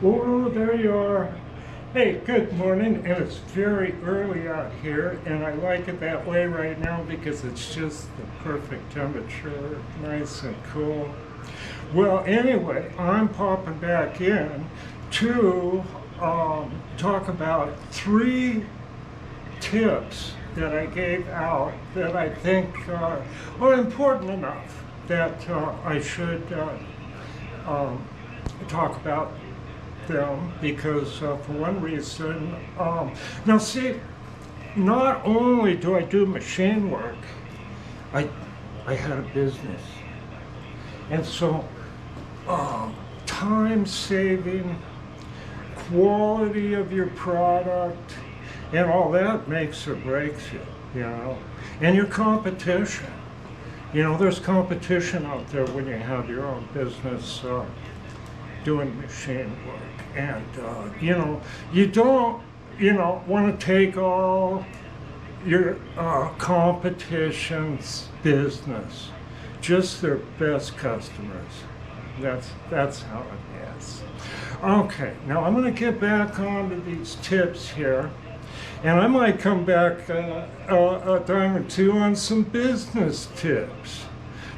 Oh, there you are. Hey, good morning. And it's very early out here, and I like it that way right now because it's just the perfect temperature, nice and cool. Well, anyway, I'm popping back in to talk about 3 tips that I gave out that I think are important enough that I should talk about them because for one reason, now see, not only do I do machine work, I had a business, and so time saving, quality of your product, and all that makes or breaks you, and your competition. There's competition out there when you have your own business doing machine work. And, you don't, want to take all your competition's business, just their best customers. That's how it is. Okay, now I'm going to get back onto these tips here. And I might come back a time or two on some business tips,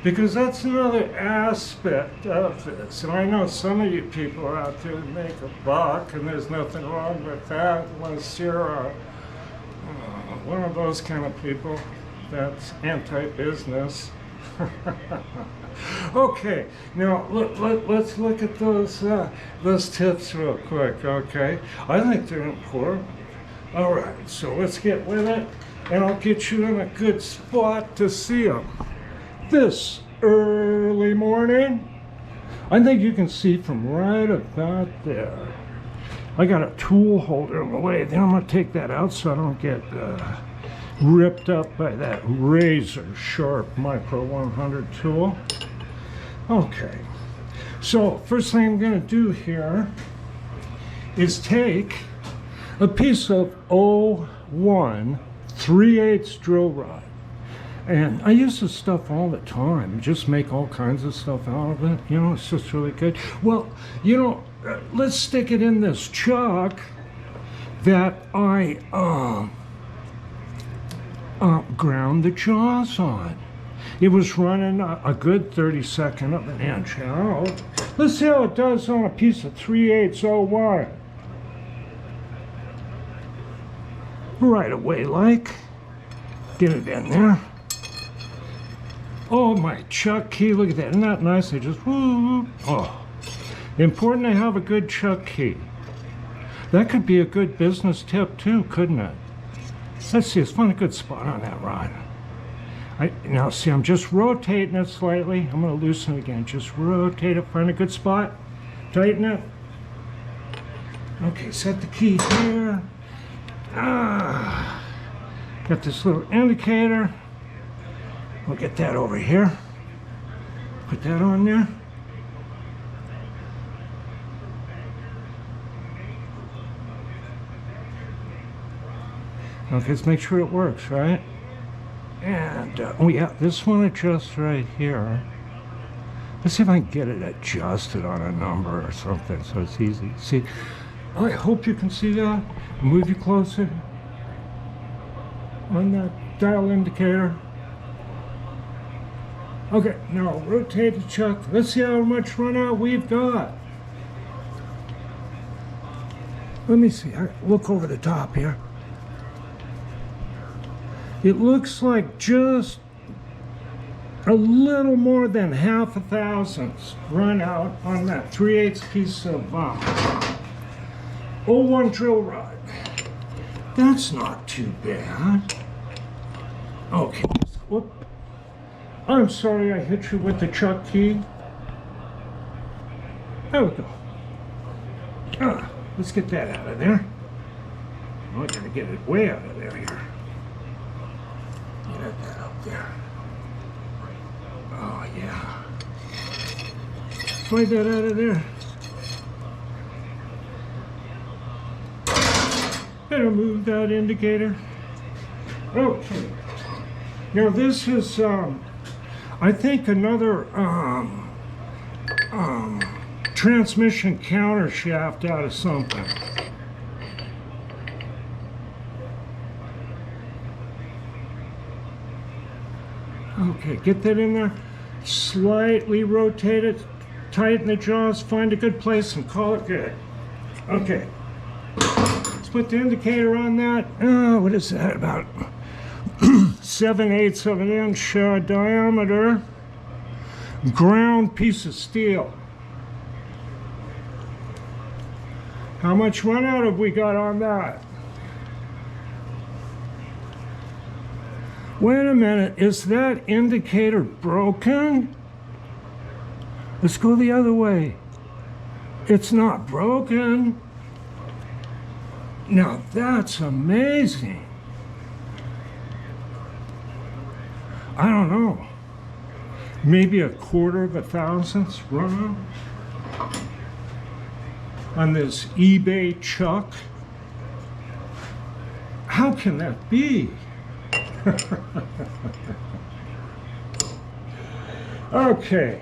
because that's another aspect of this. And I know some of you people are out there to make a buck, and there's nothing wrong with that unless you're one of those kind of people that's anti-business. Okay, now let's look at those tips real quick, okay? I think they're important. All right, so let's get with it, and I'll get you in a good spot to see them. This early morning, I think you can see from right about there. I got a tool holder in the way. Then I'm going to take that out so I don't get ripped up by that razor sharp Micro 100 tool. Okay, so first thing I'm going to do here is take a piece of 01 3/8 drill rod. And I use this stuff all the time, just make all kinds of stuff out of it. It's just really good. Well, let's stick it in this chuck that I ground the jaws on. It was running a good 32nd of an inch out. Let's see how it does on a piece of 3/8 01. Right away, get it in there. Oh, my chuck key, look at that. Isn't that nice? They just, whoop. Oh, important to have a good chuck key. That could be a good business tip too, couldn't it? Let's see, let's find a good spot on that rod. Now see, I'm just rotating it slightly. I'm gonna loosen it again. Just rotate it, find a good spot, tighten it. Okay, set the key here. Got this little indicator. We'll get that over here. Put that on there. Okay, let's make sure it works, right? And, oh yeah, this one adjusts right here. Let's see if I can get it adjusted on a number or something so it's easy. See, I hope you can see that. Move you closer on that dial indicator. Okay, now rotate the chuck. Let's see how much runout we've got. Let me see. Look over the top here. It looks like just a little more than 1/2 run out on that 3/8 piece of 01 drill rod. That's not too bad. Okay. Whoop. I'm sorry I hit you with the chuck key. There we go. Let's get that out of there. I gotta get it way out of there here. Get that up there. Oh yeah. Slide that out of there. Better move that indicator. Okay. Now this is I think another transmission counter shaft out of something. Okay, get that in there. Slightly rotate it, tighten the jaws, find a good place and call it good. Okay, let's put the indicator on that. What is that, about 7/8 of an inch diameter. Ground piece of steel. How much run out have we got on that? Wait a minute, is that indicator broken? Let's go the other way. It's not broken. Now that's amazing. I don't know. Maybe 1/4 of a thousandth run on this eBay chuck. How can that be? Okay,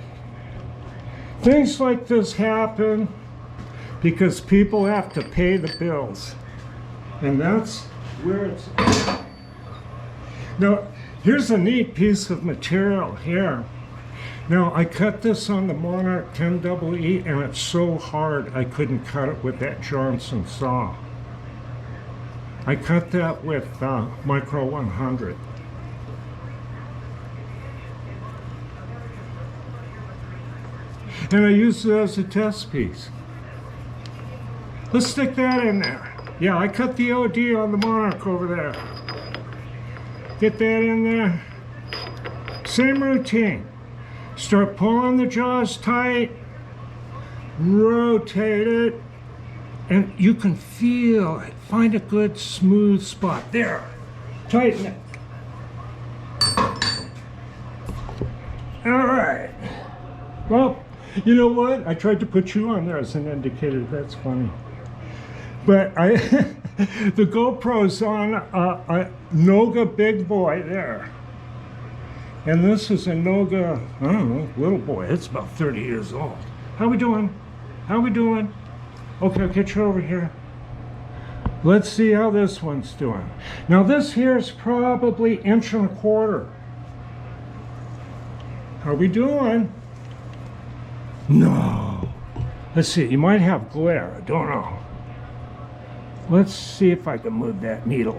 things like this happen because people have to pay the bills, and that's where it's at. Now, here's a neat piece of material here. Now, I cut this on the Monarch 10EE, and it's so hard I couldn't cut it with that Johnson saw. I cut that with Micro 100. And I used it as a test piece. Let's stick that in there. Yeah, I cut the OD on the Monarch over there. Get that in there. Same routine. Start pulling the jaws tight, rotate it, and you can feel it. Find a good smooth spot. There. Tighten it. All right. Well, you know what? I tried to put you on there as an indicator. That's funny. But the GoPro's on a Noga Big Boy there. And this is a Noga, I don't know, little boy. It's about 30 years old. How we doing? How we doing? Okay, I'll get you over here. Let's see how this one's doing. Now this here is probably 1.25 inches. How we doing? No. Let's see, you might have glare, I don't know. Let's see if I can move that needle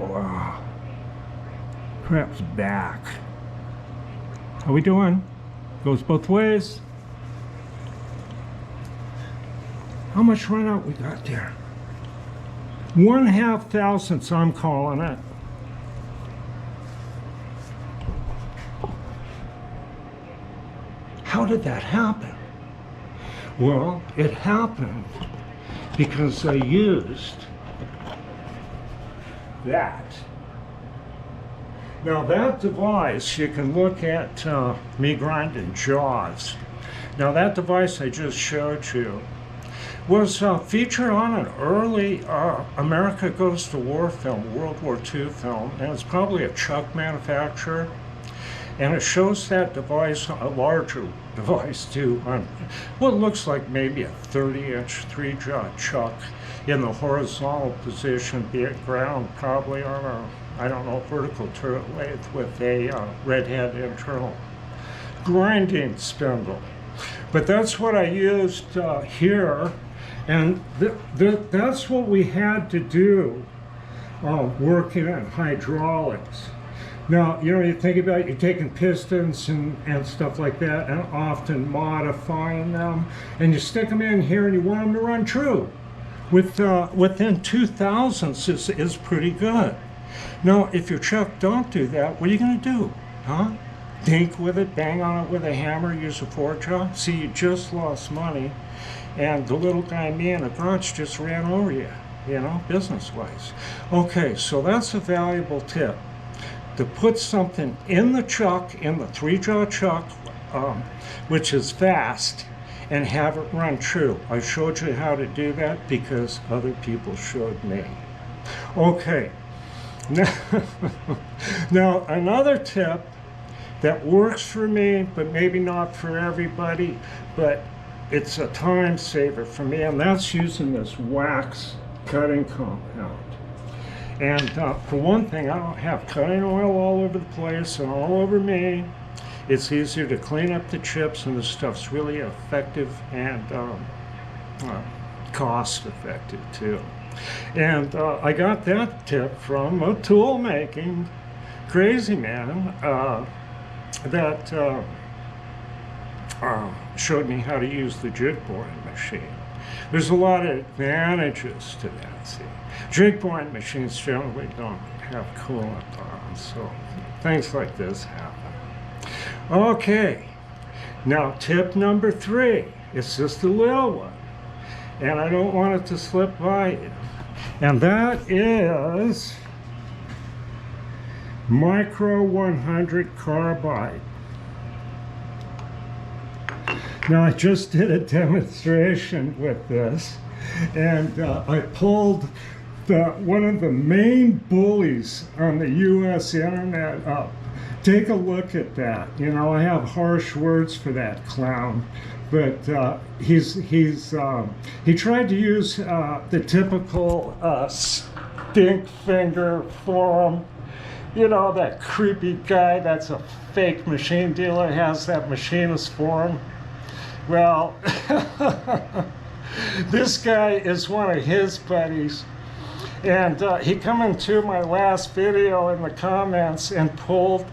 perhaps back. How we doing? Goes both ways. How much run out we got there? 1/2 thousandths, I'm calling it. How did that happen? Well, it happened because I used that. Now that device, you can look at me grinding jaws. Now that device I just showed you was featured on an early America Goes to War film, World War II film, and it's probably a chuck manufacturer. And it shows that device, a larger device too, on what looks like maybe a 30-inch 3-jaw chuck in the horizontal position, be it ground, probably on a, I don't know, vertical turret lathe with a red head internal grinding spindle. But that's what I used here, and that's what we had to do working on hydraulics. Now, you know, you think about it, you're taking pistons and stuff like that and often modifying them, and you stick them in here and you want them to run true. Within 2 thousandths is pretty good. Now, if your chuck don't do that, what are you going to do? Huh? Dink with it, bang on it with a hammer, use a 4-jaw? See, you just lost money, and the little guy, me in the garage, just ran over you, you know, business-wise. Okay, so that's a valuable tip. To put something in the chuck, in the 3-jaw chuck, which is fast, and have it run true. I showed you how to do that because other people showed me. Okay, now another tip that works for me, but maybe not for everybody, but it's a time saver for me, and that's using this wax cutting compound. And for one thing, I don't have cutting oil all over the place and all over me. It's easier to clean up the chips, and the stuff's really effective and cost effective too. And I got that tip from a tool making crazy man that showed me how to use the jig boring machine. There's a lot of advantages to that. See, jig boring machines generally don't have coolant on, so things like this happen. Okay, now tip number 3. It's just a little one, and I don't want it to slip by you. And that is Micro 100 carbide. Now I just did a demonstration with this, and I pulled one of the main bullies on the US internet up. Take a look at that. You know, I have harsh words for that clown, but he tried to use the typical stink finger forum. You know, that creepy guy that's a fake machine dealer, has that machinist forum. Well, this guy is one of his buddies, and he come into my last video in the comments and pulled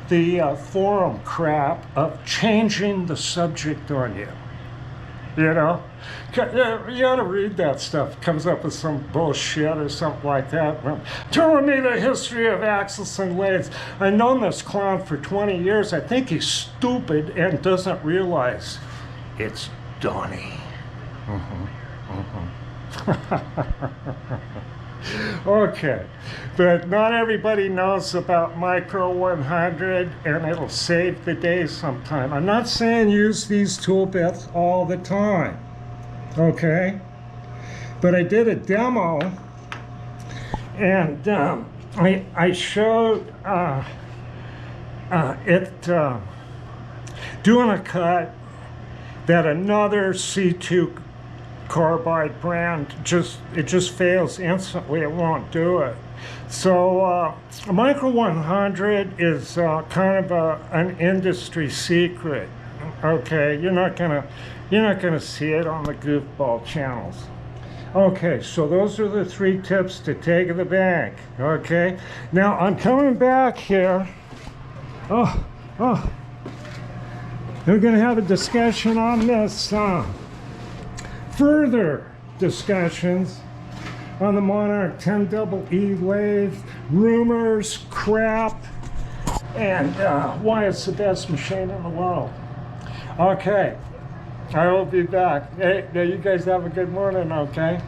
the forum crap of changing the subject on you. You know, you ought to read that stuff. It comes up with some bullshit or something like that. Telling me the history of axles and lathes. I've known this clown for 20 years. I think he's stupid and doesn't realize it's Donnie. Okay, but not everybody knows about Micro 100, and it'll save the day sometime. I'm not saying use these tool bits all the time, okay? But I did a demo, and I showed it doing a cut that another C2 carbide brand just fails instantly. It won't do it. So Micro 100 is kind of an industry secret. Okay, you're not gonna see it on the goofball channels. Okay, so those are the 3 tips to take to the bank. Okay, now I'm coming back here. We're gonna have a discussion on this. Further discussions on the Monarch 10EE lathe, rumors, crap, and why it's the best machine in the world. Okay, I will be back. Hey, you guys have a good morning, okay?